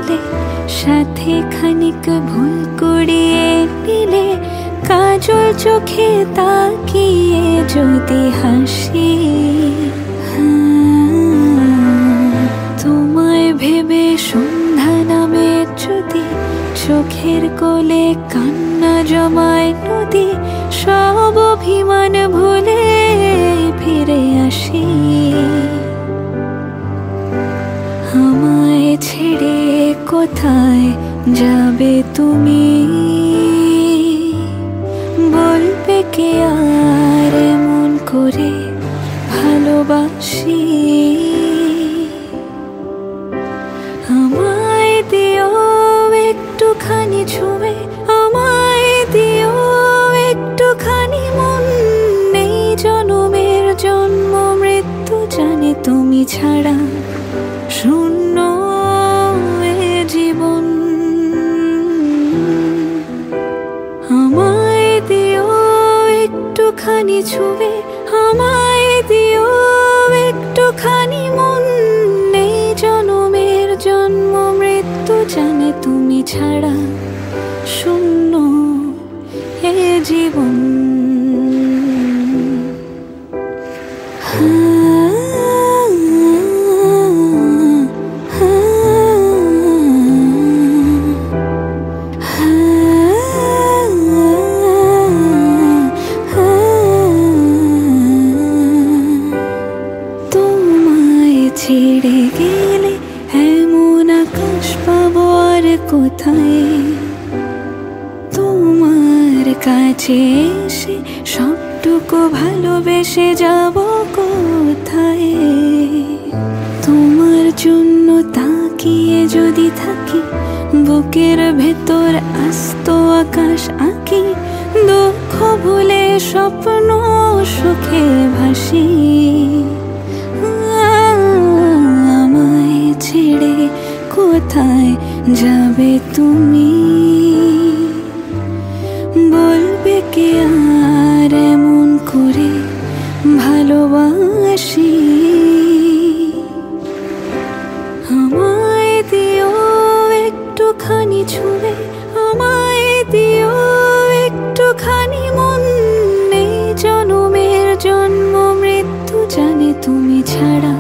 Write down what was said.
দিলে, সাথে খানিক ভুল করিয়ে নিলে, কাজল চোখে তাকিয়ে যদি হাসি, তোমায় ভেবে সন্ধ্যা নামে যদি চোখের কোলে কান্না জমায় নদী, সব অভিমান ভুলে ফিরে আসি। আমায় ছেড়ে কোথায় যাবে তুমি, বলবে কে আর এমন করে ভালোবাসি। আমায় দিও একটুখানি ছুঁয়ে, আমায় দিও একটুখানি মন, নেই জনমের জন্ম মৃত্যু জানে তুমি ছাড়া শূন্য এ জীবন। আমায় দিও একটুখানি ছুঁয়ে, আমায় দিও একটুখানি মন, নেই জনমের জন্ম মৃত্যু জানে তুমি ছাড়া শূন্য এ জীবন। ছেড়ে গেলে এমন আকাশ পাবো আর কোথায়, তোমার কাছে এসে সবটুকু ভালোবেসে যাব কোথায়। তোমার জন্য তাকিয়ে যদি থাকি, বুকের ভেতর আস্ত আকাশ আঁকি, দুঃখ ভুলে স্বপ্ন সুখে ভাসি। ছেড়ে কোথায় যাবে তুমি, বলবে কে আর এমন করে ভালোবাসি। আমায় দিও একটুখানি ছুঁয়ে, আমায় দিও একটুখানি মন, নেই জনমের জন্ম মৃত্যু জানে তুমি ছাড়া